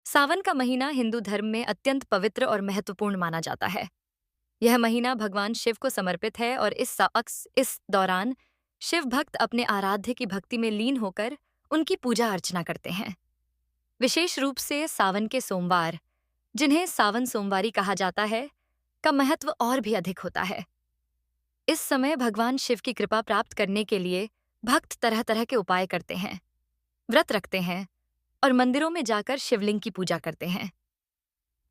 सावन का महीना हिंदू धर्म में अत्यंत पवित्र और महत्वपूर्ण माना जाता है। यह महीना भगवान शिव को समर्पित है और इस दौरान शिव भक्त अपने आराध्य की भक्ति में लीन होकर उनकी पूजा अर्चना करते हैं। विशेष रूप से सावन के सोमवार, जिन्हें सावन सोमवारी कहा जाता है, का महत्व और भी अधिक होता है। इस समय भगवान शिव की कृपा प्राप्त करने के लिए भक्त तरह तरह के उपाय करते हैं, व्रत रखते हैं और मंदिरों में जाकर शिवलिंग की पूजा करते हैं।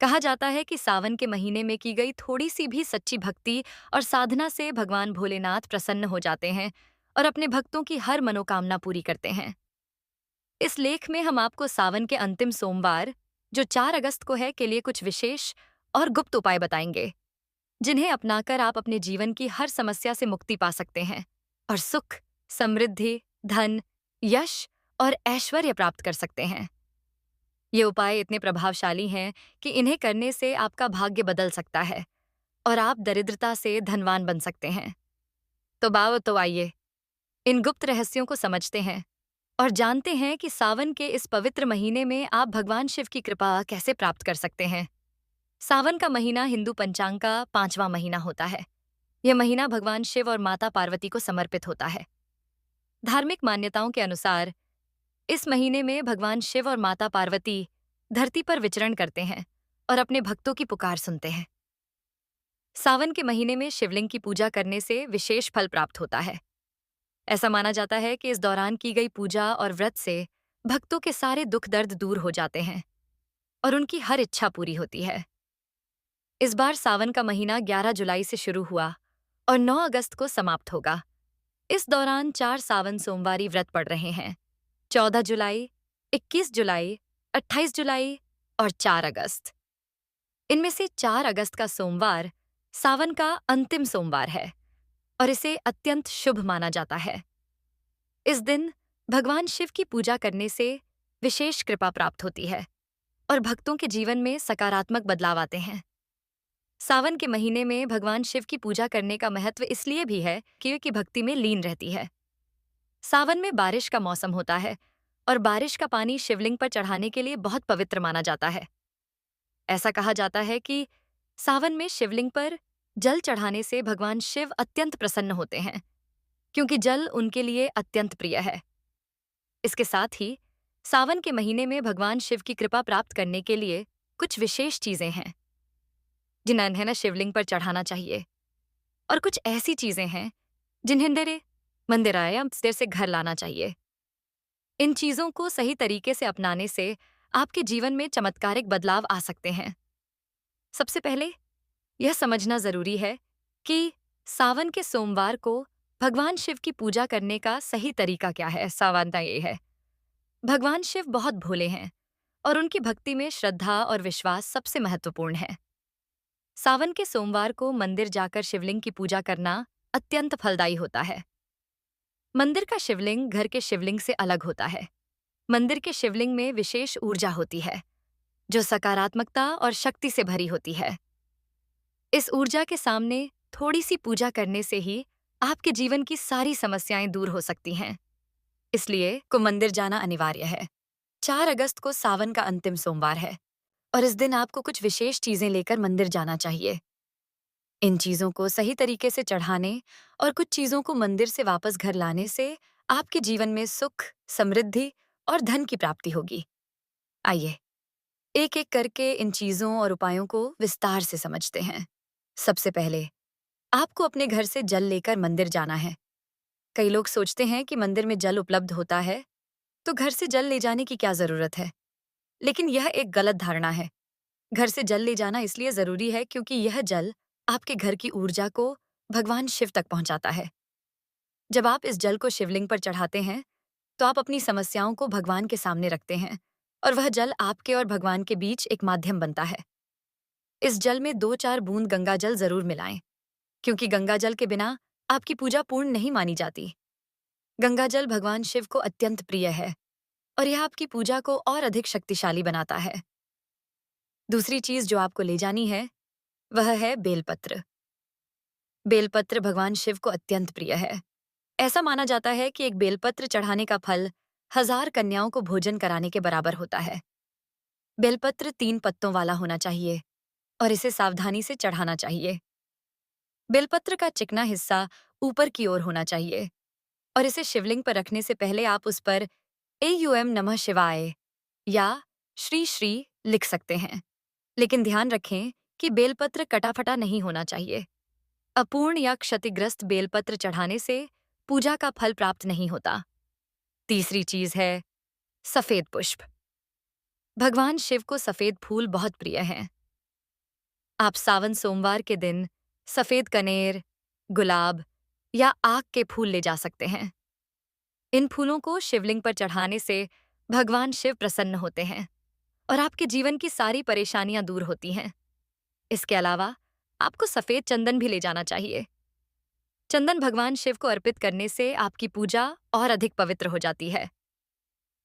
कहा जाता है कि सावन के महीने में की गई थोड़ी सी भी सच्ची भक्ति और साधना से भगवान भोलेनाथ प्रसन्न हो जाते हैं और अपने भक्तों की हर मनोकामना पूरी करते हैं। इस लेख में हम आपको सावन के अंतिम सोमवार, जो 4 अगस्त को है, के लिए कुछ विशेष और गुप्त उपाय बताएंगे, जिन्हें अपनाकर आप अपने जीवन की हर समस्या से मुक्ति पा सकते हैं और सुख, समृद्धि, धन, यश और ऐश्वर्य प्राप्त कर सकते हैं। ये उपाय इतने प्रभावशाली हैं कि इन्हें करने से आपका भाग्य बदल सकता है और आप दरिद्रता से धनवान बन सकते हैं। तो आइए इन गुप्त रहस्यों को समझते हैं और जानते हैं कि सावन के इस पवित्र महीने में आप भगवान शिव की कृपा कैसे प्राप्त कर सकते हैं। सावन का महीना हिंदू पंचांग का 5वां महीना होता है। यह महीना भगवान शिव और माता पार्वती को समर्पित होता है। धार्मिक मान्यताओं के अनुसार इस महीने में भगवान शिव और माता पार्वती धरती पर विचरण करते हैं और अपने भक्तों की पुकार सुनते हैं। सावन के महीने में शिवलिंग की पूजा करने से विशेष फल प्राप्त होता है। ऐसा माना जाता है कि इस दौरान की गई पूजा और व्रत से भक्तों के सारे दुख दर्द दूर हो जाते हैं और उनकी हर इच्छा पूरी होती है। इस बार सावन का महीना 11 जुलाई से शुरू हुआ और 9 अगस्त को समाप्त होगा। इस दौरान 4 सावन सोमवारी व्रत पड़ रहे हैं: 14 जुलाई, 21 जुलाई, 28 जुलाई और 4 अगस्त। इनमें से 4 अगस्त का सोमवार सावन का अंतिम सोमवार है और इसे अत्यंत शुभ माना जाता है। इस दिन भगवान शिव की पूजा करने से विशेष कृपा प्राप्त होती है और भक्तों के जीवन में सकारात्मक बदलाव आते हैं। सावन के महीने में भगवान शिव की पूजा करने का महत्व इसलिए भी है कि भक्ति में लीन रहती है। सावन में बारिश का मौसम होता है और बारिश का पानी शिवलिंग पर चढ़ाने के लिए बहुत पवित्र माना जाता है। ऐसा कहा जाता है कि सावन में शिवलिंग पर जल चढ़ाने से भगवान शिव अत्यंत प्रसन्न होते हैं, क्योंकि जल उनके लिए अत्यंत प्रिय है। इसके साथ ही सावन के महीने में भगवान शिव की कृपा प्राप्त करने के लिए कुछ विशेष चीजें हैं जिन्हें शिवलिंग पर चढ़ाना चाहिए, और कुछ ऐसी चीजें हैं जिन्हें मंदिर या से घर लाना चाहिए। इन चीजों को सही तरीके से अपनाने से आपके जीवन में चमत्कारिक बदलाव आ सकते हैं। सबसे पहले यह समझना जरूरी है कि सावन के सोमवार को भगवान शिव की पूजा करने का सही तरीका क्या है। सावधान ये है, भगवान शिव बहुत भोले हैं और उनकी भक्ति में श्रद्धा और विश्वास सबसे महत्वपूर्ण है। सावन के सोमवार को मंदिर जाकर शिवलिंग की पूजा करना अत्यंत फलदायी होता है। मंदिर का शिवलिंग घर के शिवलिंग से अलग होता है। मंदिर के शिवलिंग में विशेष ऊर्जा होती है जो सकारात्मकता और शक्ति से भरी होती है। इस ऊर्जा के सामने थोड़ी सी पूजा करने से ही आपके जीवन की सारी समस्याएं दूर हो सकती हैं। इसलिए मंदिर जाना अनिवार्य है। 4 अगस्त को सावन का अंतिम सोमवार है और इस दिन आपको कुछ विशेष चीजें लेकर मंदिर जाना चाहिए। इन चीजों को सही तरीके से चढ़ाने और कुछ चीजों को मंदिर से वापस घर लाने से आपके जीवन में सुख, समृद्धि और धन की प्राप्ति होगी। आइए एक एक करके इन चीजों और उपायों को विस्तार से समझते हैं। सबसे पहले आपको अपने घर से जल लेकर मंदिर जाना है। कई लोग सोचते हैं कि मंदिर में जल उपलब्ध होता है, तो घर से जल ले जाने की क्या जरूरत है, लेकिन यह एक गलत धारणा है। घर से जल ले जाना इसलिए जरूरी है क्योंकि यह जल आपके घर की ऊर्जा को भगवान शिव तक पहुंचाता है। जब आप इस जल को शिवलिंग पर चढ़ाते हैं, तो आप अपनी समस्याओं को भगवान के सामने रखते हैं और वह जल आपके और भगवान के बीच एक माध्यम बनता है। इस जल में 2-4 बूंद गंगा जल जरूर मिलाएं, क्योंकि गंगा जल के बिना आपकी पूजा पूर्ण नहीं मानी जाती। गंगा जल भगवान शिव को अत्यंत प्रिय है और यह आपकी पूजा को और अधिक शक्तिशाली बनाता है। दूसरी चीज जो आपको ले जानी है वह है बेलपत्र। बेलपत्र भगवान शिव को अत्यंत प्रिय है। ऐसा माना जाता है कि एक बेलपत्र चढ़ाने का फल 1000 कन्याओं को भोजन कराने के बराबर होता है। बेलपत्र 3 पत्तों वाला होना चाहिए और इसे सावधानी से चढ़ाना चाहिए। बेलपत्र का चिकना हिस्सा ऊपर की ओर होना चाहिए और इसे शिवलिंग पर रखने से पहले आप उस पर एयूएम नमः शिवाय या श्री श्री लिख सकते हैं। लेकिन ध्यान रखें कि बेलपत्र कटा-फटा नहीं होना चाहिए। अपूर्ण या क्षतिग्रस्त बेलपत्र चढ़ाने से पूजा का फल प्राप्त नहीं होता। तीसरी चीज है सफेद पुष्प। भगवान शिव को सफेद फूल बहुत प्रिय हैं। आप सावन सोमवार के दिन सफेद कनेर, गुलाब या आक के फूल ले जा सकते हैं। इन फूलों को शिवलिंग पर चढ़ाने से भगवान शिव प्रसन्न होते हैं और आपके जीवन की सारी परेशानियां दूर होती हैं। इसके अलावा आपको सफेद चंदन भी ले जाना चाहिए। चंदन भगवान शिव को अर्पित करने से आपकी पूजा और अधिक पवित्र हो जाती है।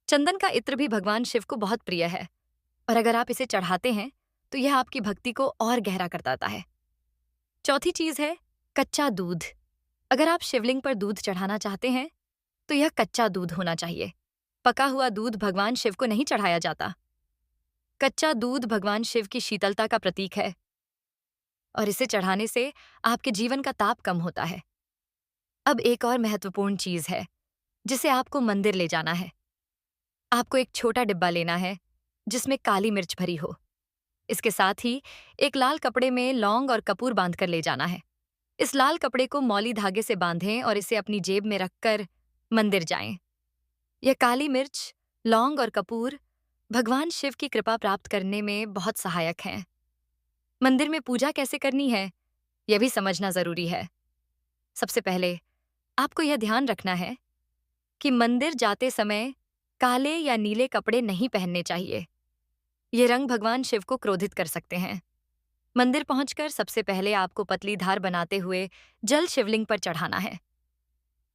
चंदन का इत्र भी भगवान शिव को बहुत प्रिय है और अगर आप इसे चढ़ाते हैं तो यह आपकी भक्ति को और गहरा कर देता है। चौथी चीज है कच्चा दूध। अगर आप शिवलिंग पर दूध चढ़ाना चाहते हैं तो यह कच्चा दूध होना चाहिए। पका हुआ दूध भगवान शिव को नहीं चढ़ाया जाता। कच्चा दूध भगवान शिव की शीतलता का प्रतीक है और इसे चढ़ाने से आपके जीवन का ताप कम होता है। अब एक और महत्वपूर्ण चीज है जिसे आपको मंदिर ले जाना है। आपको एक छोटा डिब्बा लेना है जिसमें काली मिर्च भरी हो। इसके साथ ही एक लाल कपड़े में लौंग और कपूर बांधकर ले जाना है। इस लाल कपड़े को मौली धागे से बांधें और इसे अपनी जेब में रखकर मंदिर जाएं। यह काली मिर्च, लौंग और कपूर भगवान शिव की कृपा प्राप्त करने में बहुत सहायक हैं। मंदिर में पूजा कैसे करनी है, यह भी समझना जरूरी है। सबसे पहले आपको यह ध्यान रखना है कि मंदिर जाते समय काले या नीले कपड़े नहीं पहनने चाहिए। ये रंग भगवान शिव को क्रोधित कर सकते हैं। मंदिर पहुंचकर सबसे पहले आपको पतली धार बनाते हुए जल शिवलिंग पर चढ़ाना है।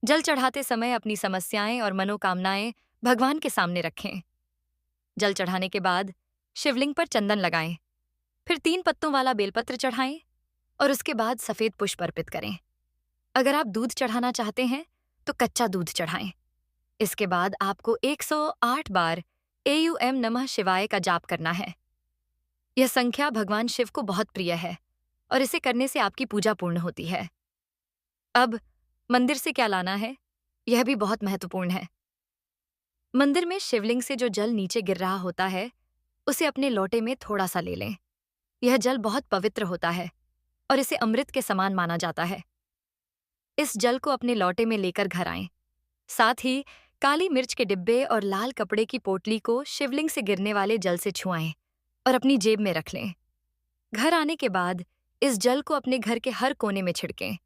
जल चढ़ाते समय अपनी समस्याएं और मनोकामनाएं भगवान के सामने रखें। जल चढ़ाने के बाद शिवलिंग पर चंदन लगाएं, फिर 3 पत्तों वाला बेलपत्र चढ़ाएं और उसके बाद सफेद पुष्प अर्पित करें। अगर आप दूध चढ़ाना चाहते हैं तो कच्चा दूध चढ़ाएं। इसके बाद आपको 108 बार एयूएम नमः शिवाय का जाप करना है। यह संख्या भगवान शिव को बहुत प्रिय है और इसे करने से आपकी पूजा पूर्ण होती है। अब मंदिर से क्या लाना है, यह भी बहुत महत्वपूर्ण है। मंदिर में शिवलिंग से जो जल नीचे गिर रहा होता है, उसे अपने लोटे में थोड़ा सा ले लें। यह जल बहुत पवित्र होता है और इसे अमृत के समान माना जाता है। इस जल को अपने लोटे में लेकर घर आएं। साथ ही काली मिर्च के डिब्बे और लाल कपड़े की पोटली को शिवलिंग से गिरने वाले जल से छुआएं और अपनी जेब में रख लें। घर आने के बाद इस जल को अपने घर के हर कोने में छिड़कें।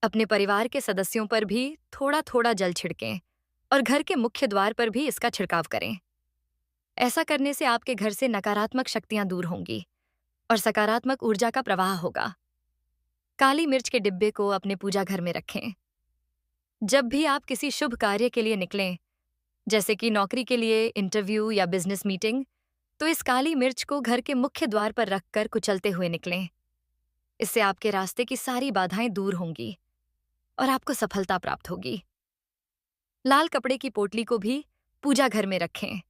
अपने परिवार के सदस्यों पर भी थोड़ा थोड़ा जल छिड़कें और घर के मुख्य द्वार पर भी इसका छिड़काव करें। ऐसा करने से आपके घर से नकारात्मक शक्तियां दूर होंगी और सकारात्मक ऊर्जा का प्रवाह होगा। काली मिर्च के डिब्बे को अपने पूजा घर में रखें। जब भी आप किसी शुभ कार्य के लिए निकलें, जैसे कि नौकरी के लिए इंटरव्यू या बिजनेस मीटिंग, तो इस काली मिर्च को घर के मुख्य द्वार पर रखकर कुचलते हुए निकलें। इससे आपके रास्ते की सारी बाधाएं दूर होंगी और आपको सफलता प्राप्त होगी। लाल कपड़े की पोटली को भी पूजा घर में रखें।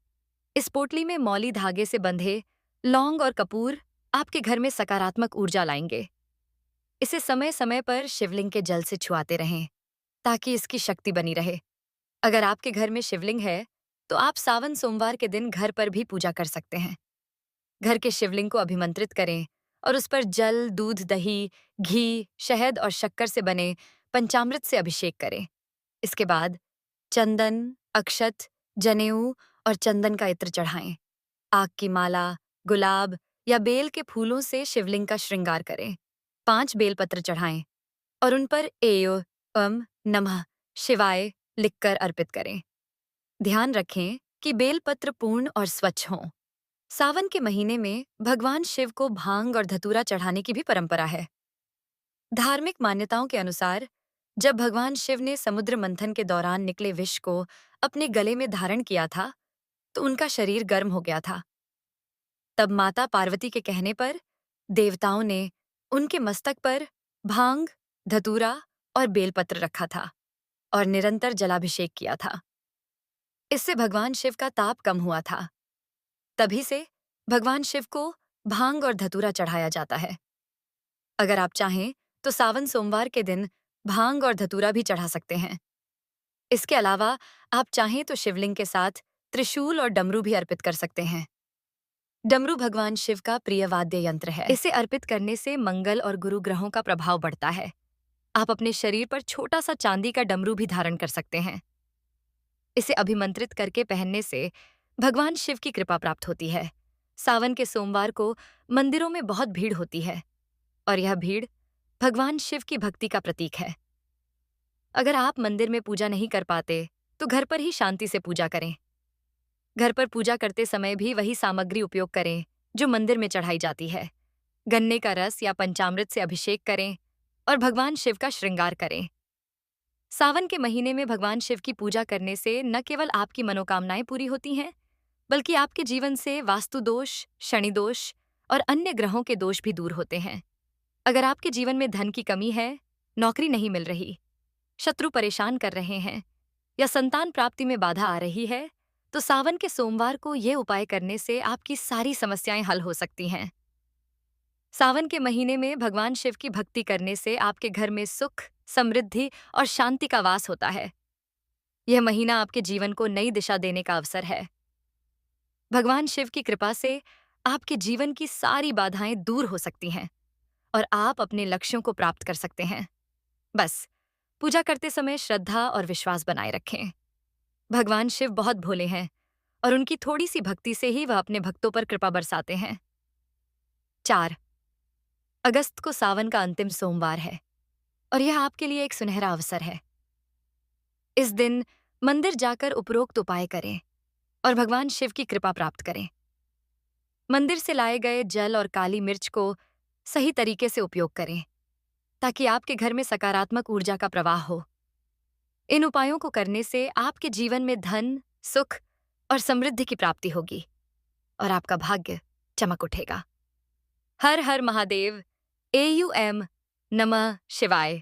इस पोटली में मौली धागे से बंधे लौंग और कपूर आपके घर में सकारात्मक ऊर्जा लाएंगे। इसे समय समय पर शिवलिंग के जल से छुआते रहें ताकि इसकी शक्ति बनी रहे। अगर आपके घर में शिवलिंग है तो आप सावन सोमवार के दिन घर पर भी पूजा कर सकते हैं। घर के शिवलिंग को अभिमंत्रित करें और उस पर जल, दूध, दही, घी, शहद और शक्कर से बने पंचामृत से अभिषेक करें। इसके बाद चंदन, अक्षत, जनेऊ और चंदन का इत्र चढ़ाएं। आग की माला, गुलाब या बेल के फूलों से शिवलिंग का श्रृंगार करें। 5 बेलपत्र चढ़ाएं और उन पर एओम नमः शिवाय लिखकर अर्पित करें। ध्यान रखें कि बेलपत्र पूर्ण और स्वच्छ हों। सावन के महीने में भगवान शिव को भांग और धतूरा चढ़ाने की भी परंपरा है। धार्मिक मान्यताओं के अनुसार जब भगवान शिव ने समुद्र मंथन के दौरान निकले विष को अपने गले में धारण किया था, तो उनका शरीर गर्म हो गया था। तब माता पार्वती के कहने पर देवताओं ने उनके मस्तक पर भांग, धतूरा और बेलपत्र रखा था और निरंतर जलाभिषेक किया था। इससे भगवान शिव का ताप कम हुआ था। तभी से भगवान शिव को भांग और धतूरा चढ़ाया जाता है। अगर आप चाहें तो सावन सोमवार के दिन भांग और धतूरा भी चढ़ा सकते हैं। इसके अलावा आप चाहें तो शिवलिंग के साथ त्रिशूल और डमरू भी अर्पित कर सकते हैं। डमरू भगवान शिव का प्रिय वाद्य यंत्र है। इसे अर्पित करने से मंगल और गुरु ग्रहों का प्रभाव बढ़ता है। आप अपने शरीर पर छोटा सा चांदी का डमरू भी धारण कर सकते हैं। इसे अभिमंत्रित करके पहनने से भगवान शिव की कृपा प्राप्त होती है। सावन के सोमवार को मंदिरों में बहुत भीड़ होती है और यह भीड़ भगवान शिव की भक्ति का प्रतीक है। अगर आप मंदिर में पूजा नहीं कर पाते तो घर पर ही शांति से पूजा करें। घर पर पूजा करते समय भी वही सामग्री उपयोग करें जो मंदिर में चढ़ाई जाती है। गन्ने का रस या पंचामृत से अभिषेक करें और भगवान शिव का श्रृंगार करें। सावन के महीने में भगवान शिव की पूजा करने से न केवल आपकी मनोकामनाएं पूरी होती हैं, बल्कि आपके जीवन से वास्तु दोष, शनि दोष और अन्य ग्रहों के दोष भी दूर होते हैं। अगर आपके जीवन में धन की कमी है, नौकरी नहीं मिल रही, शत्रु परेशान कर रहे हैं या संतान प्राप्ति में बाधा आ रही है, तो सावन के सोमवार को ये उपाय करने से आपकी सारी समस्याएं हल हो सकती हैं। सावन के महीने में भगवान शिव की भक्ति करने से आपके घर में सुख, समृद्धि और शांति का वास होता है। यह महीना आपके जीवन को नई दिशा देने का अवसर है। भगवान शिव की कृपा से आपके जीवन की सारी बाधाएं दूर हो सकती हैं और आप अपने लक्ष्यों को प्राप्त कर सकते हैं। बस पूजा करते समय श्रद्धा और विश्वास बनाए रखें। भगवान शिव बहुत भोले हैं और उनकी थोड़ी सी भक्ति से ही वह अपने भक्तों पर कृपा बरसाते हैं। 4 अगस्त को सावन का अंतिम सोमवार है और यह आपके लिए एक सुनहरा अवसर है। इस दिन मंदिर जाकर उपरोक्त उपाय करें और भगवान शिव की कृपा प्राप्त करें। मंदिर से लाए गए जल और काली मिर्च को सही तरीके से उपयोग करें ताकि आपके घर में सकारात्मक ऊर्जा का प्रवाह हो। इन उपायों को करने से आपके जीवन में धन, सुख और समृद्धि की प्राप्ति होगी और आपका भाग्य चमक उठेगा। हर हर महादेव। AUM नमः शिवाय।